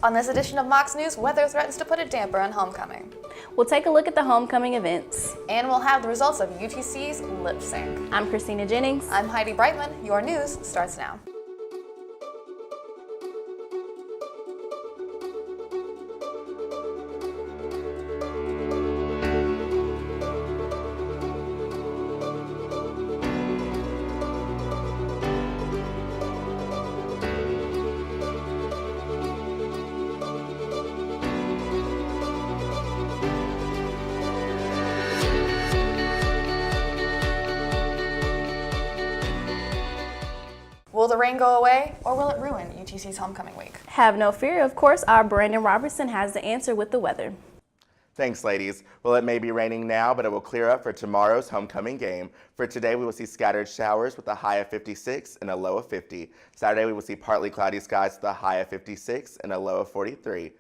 On this edition of Mocs News, weather threatens to put a damper on homecoming. We'll take a look at the homecoming events. And we'll have the results of UTC's lip sync. I'm Christina Jennings. I'm Heidi Brightman. Your news starts now. Will the rain go away, or will it ruin UTC's homecoming week? Have no fear, of course, our Brandon Robertson has the answer with the weather. Thanks, ladies. Well, it may be raining now, but it will clear up for tomorrow's homecoming game. For today, we will see scattered showers with a high of 56 and a low of 50. Saturday, we will see partly cloudy skies with a high of 56 and a low of 43.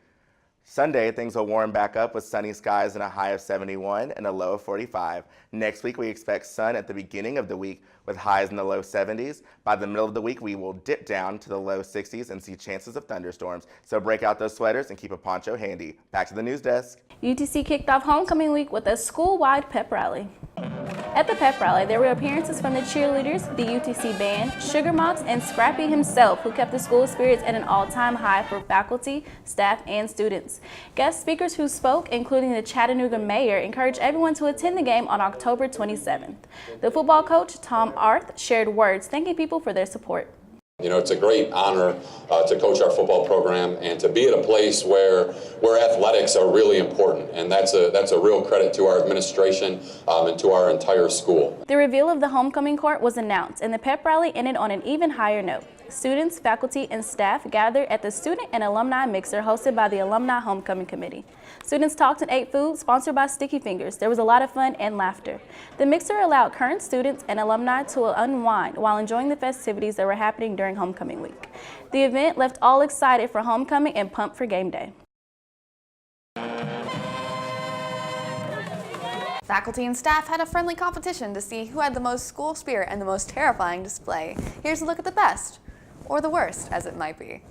Sunday, things will warm back up with sunny skies and a high of 71 and a low of 45. Next week, we expect sun at the beginning of the week with highs in the low 70s. By the middle of the week, we will dip down to the low 60s and see chances of thunderstorms. So break out those sweaters and keep a poncho handy. Back to the news desk. UTC kicked off homecoming week with a school-wide pep rally. At the pep rally, there were appearances from the cheerleaders, the UTC band, Sugar Mocs, and Scrappy himself, who kept the school spirits at an all-time high for faculty, staff, and students. Guest speakers who spoke, including the Chattanooga mayor, encouraged everyone to attend the game on October 27th. The football coach, Tom Arth, shared words thanking people for their support. You know, it's a great honor to coach our football program and to be at a place where athletics are really important, and that's a real credit to our administration and to our entire school. The reveal of the homecoming court was announced, and the pep rally ended on an even higher note. Students, faculty, and staff gathered at the Student and Alumni Mixer hosted by the Alumni Homecoming Committee. Students talked and ate food sponsored by Sticky Fingers. There was a lot of fun and laughter. The mixer allowed current students and alumni to unwind while enjoying the festivities that were happening during homecoming week. The event left all excited for homecoming and pumped for game day. Faculty and staff had a friendly competition to see who had the most school spirit and the most terrifying display. Here's a look at the best, or the worst, as it might be.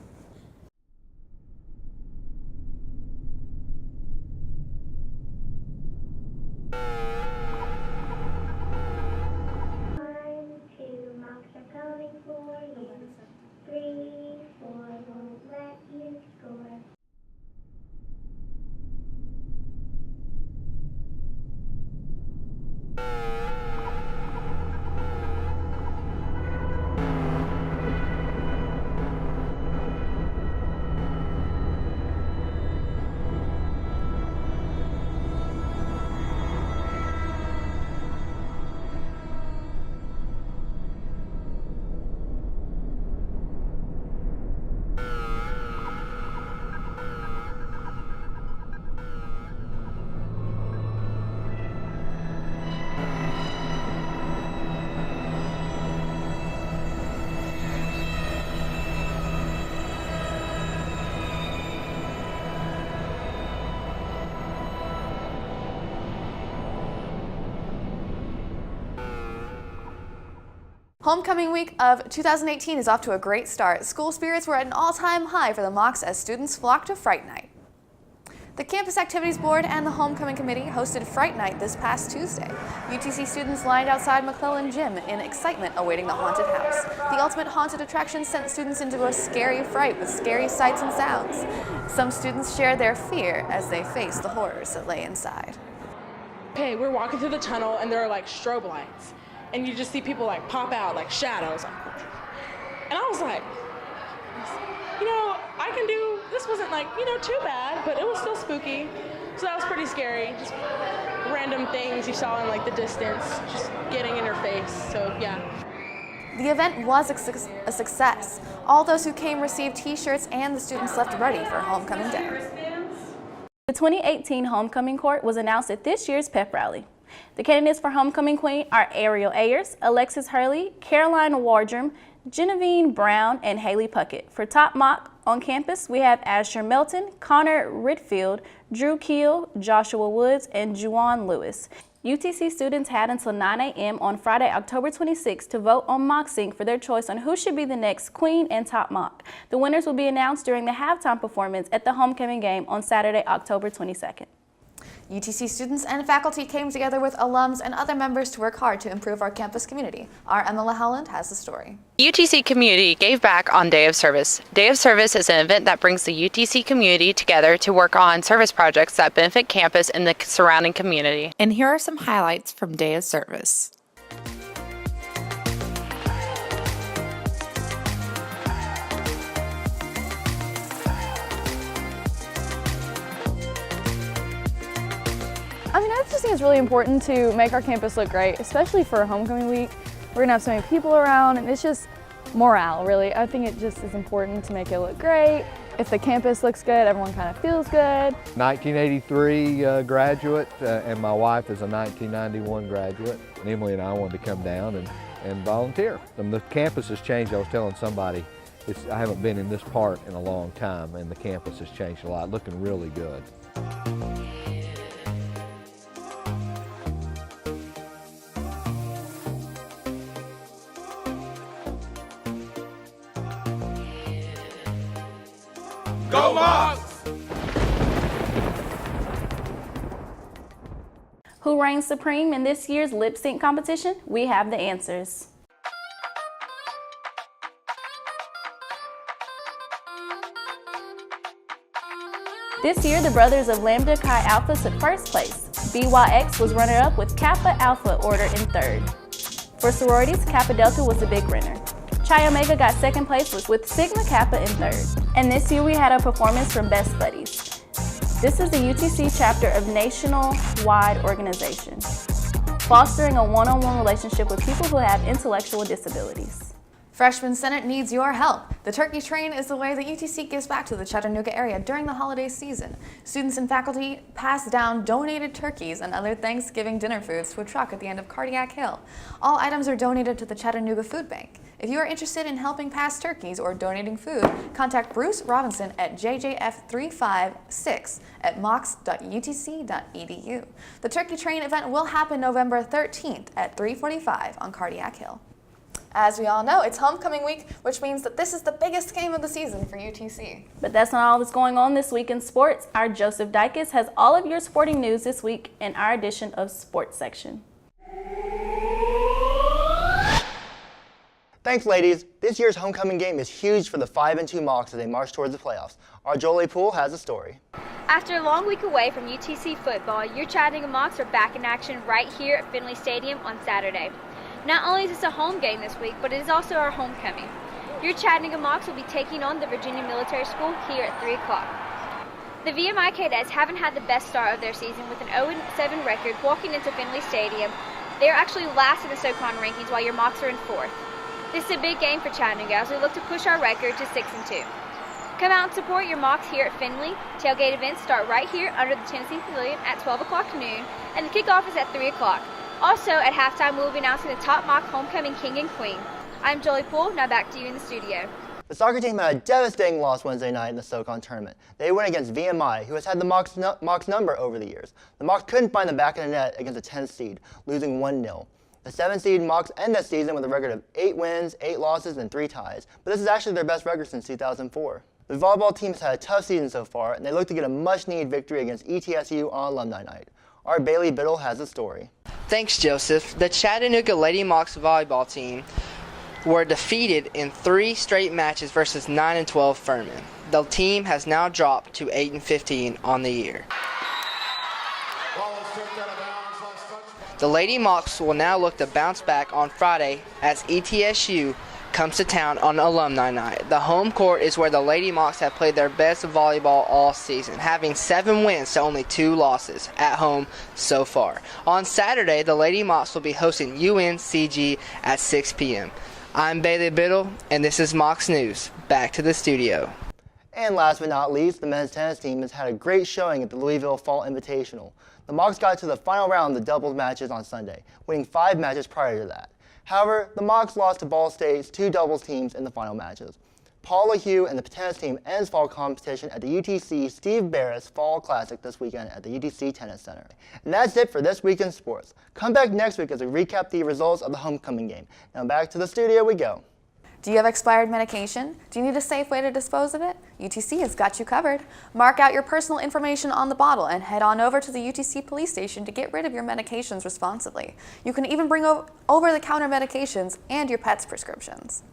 Homecoming week of 2018 is off to a great start. School spirits were at an all-time high for the Mocs as students flocked to Fright Night. The Campus Activities Board and the Homecoming Committee hosted Fright Night this past Tuesday. UTC students lined outside McClellan Gym in excitement awaiting the haunted house. The ultimate haunted attraction sent students into a scary fright with scary sights and sounds. Some students shared their fear as they faced the horrors that lay inside. Okay, we're walking through the tunnel and there are like strobe lights. And you just see people like pop out like shadows. And I was like, you know, I can do, this wasn't like, you know, too bad, but it was still spooky. So that was pretty scary. Just random things you saw in like the distance, just getting in your face, so yeah. The event was a success. All those who came received t-shirts and the students left ready for homecoming day. The 2018 homecoming court was announced at this year's pep rally. The candidates for Homecoming Queen are Ariel Ayers, Alexis Hurley, Caroline Wardrum, Genevieve Brown, and Haley Puckett. For Top Mock on campus, we have Asher Melton, Connor Ritfield, Drew Keel, Joshua Woods, and Juwan Lewis. UTC students had until 9 a.m. on Friday, October 26 to vote on Mocsing for their choice on who should be the next queen and top mock. The winners will be announced during the halftime performance at the homecoming game on Saturday, October 22nd. UTC students and faculty came together with alums and other members to work hard to improve our campus community. Our Emma Howland has the story. UTC community gave back on Day of Service. Day of Service is an event that brings the UTC community together to work on service projects that benefit campus and the surrounding community. And here are some highlights from Day of Service. I just think it's really important to make our campus look great, especially for homecoming week. We're gonna have so many people around, and it's just morale, really. I think it just is important to make it look great. If the campus looks good, everyone kind of feels good. 1983 graduate, and my wife is a 1991 graduate. And Emily and I wanted to come down and volunteer. The campus has changed. I was telling somebody, I haven't been in this part in a long time, and the campus has changed a lot, looking really good. Go Mocs! Who reigns supreme in this year's lip sync competition? We have the answers. This year, the brothers of Lambda Chi Alpha took first place. BYX was runner-up with Kappa Alpha Order in third. For sororities, Kappa Delta was the big winner. Chi Omega got second place with Sigma Kappa in third. And this year we had a performance from Best Buddies. This is the UTC chapter of national-wide organization, fostering a one-on-one relationship with people who have intellectual disabilities. Freshman Senate needs your help. The Turkey Train is the way that UTC gives back to the Chattanooga area during the holiday season. Students and faculty pass down donated turkeys and other Thanksgiving dinner foods to a truck at the end of Cardiac Hill. All items are donated to the Chattanooga Food Bank. If you are interested in helping pass turkeys or donating food, contact Bruce Robinson at jjf356@mocs.utc.edu. The Turkey Train event will happen November 13th at 3:45 on Cardiac Hill. As we all know, it's homecoming week, which means that this is the biggest game of the season for UTC. But that's not all that's going on this week in sports. Our Joseph Dykes has all of your sporting news this week in our edition of Sports Section. Thanks, ladies. This year's homecoming game is huge for the 5-2 Mocs as they march towards the playoffs. Our Jolie Poole has a story. After a long week away from UTC football, your Chattanooga Mocs are back in action right here at Finley Stadium on Saturday. Not only is this a home game this week, but it is also our homecoming. Your Chattanooga Mocs will be taking on the Virginia Military School here at 3 o'clock. The VMI cadets haven't had the best start of their season with an 0-7 record walking into Finley Stadium. They are actually last in the SoCon rankings while your Mocs are in 4th. This is a big game for Chattanooga as we look to push our record to 6-2. Come out and support your Mocs here at Finley. Tailgate events start right here under the Tennessee Pavilion at 12 o'clock noon, and the kickoff is at 3 o'clock. Also, at halftime, we will be announcing the top Moc homecoming king and queen. I'm Jolie Poole, now back to you in the studio. The soccer team had a devastating loss Wednesday night in the SoCon tournament. They went against VMI, who has had the Mocs number over the years. The Mocs couldn't find the back of the net against a 10th seed, losing 1-0. The 7th seed Mocs end that season with a record of 8 wins, 8 losses, and 3 ties, but this is actually their best record since 2004. The volleyball team has had a tough season so far, and they look to get a much-needed victory against ETSU on Alumni Night. Our Bailey Biddle has a story. Thanks, Joseph. The Chattanooga Lady Mocs volleyball team were defeated in 3 straight matches versus 9-12 Furman. The team has now dropped to 8-15 on the year. The Lady Mocs will now look to bounce back on Friday as ETSU comes to town on Alumni Night. The home court is where the Lady Mocs have played their best volleyball all season, having 7 wins to only 2 losses at home so far. On Saturday, the Lady Mocs will be hosting UNCG at 6 p.m. I'm Bailey Biddle, and this is Mocs News. Back to the studio. And last but not least, the men's tennis team has had a great showing at the Louisville Fall Invitational. The Mocs got to the final round of the doubles matches on Sunday, winning 5 matches prior to that. However, the Mocs lost to Ball State's 2 doubles teams in the final matches. Paula Hugh and the tennis team ends fall competition at the UTC Steve Barris Fall Classic this weekend at the UTC Tennis Center. And that's it for this week in sports. Come back next week as we recap the results of the homecoming game. Now back to the studio we go. Do you have expired medication? Do you need a safe way to dispose of it? UTC has got you covered. Mark out your personal information on the bottle and head on over to the UTC police station to get rid of your medications responsibly. You can even bring over-the-counter medications and your pet's prescriptions.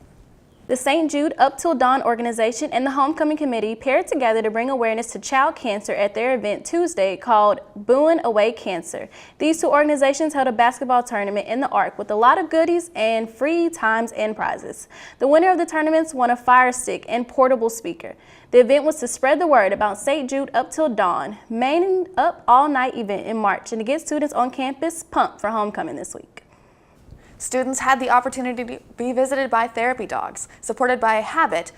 The St. Jude Up Till Dawn organization and the Homecoming Committee paired together to bring awareness to child cancer at their event Tuesday called Booing Away Cancer. These two organizations held a basketball tournament in the Arc with a lot of goodies and free times and prizes. The winner of the tournaments won a fire stick and portable speaker. The event was to spread the word about St. Jude Up Till Dawn, main up all-night event in March, and to get students on campus pumped for homecoming this week. Students had the opportunity to be visited by therapy dogs. Supported by Habit,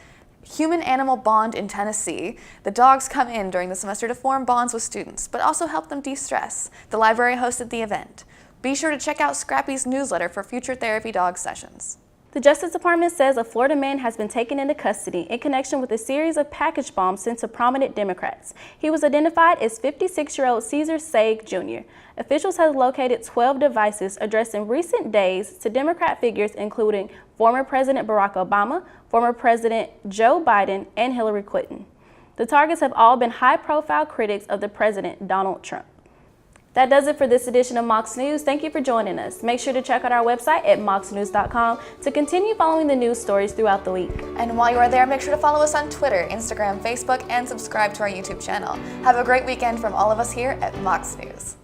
human-animal bond in Tennessee, the dogs come in during the semester to form bonds with students, but also help them de-stress. The library hosted the event. Be sure to check out Scrappy's newsletter for future therapy dog sessions. The Justice Department says a Florida man has been taken into custody in connection with a series of package bombs sent to prominent Democrats. He was identified as 56-year-old Caesar Saig Jr. Officials have located 12 devices addressed in recent days to Democrat figures including former President Barack Obama, former President Joe Biden, and Hillary Clinton. The targets have all been high-profile critics of the President Donald Trump. That does it for this edition of Mocs News. Thank you for joining us. Make sure to check out our website at mocsnews.com to continue following the news stories throughout the week. And while you are there, make sure to follow us on Twitter, Instagram, Facebook, and subscribe to our YouTube channel. Have a great weekend from all of us here at Mocs News.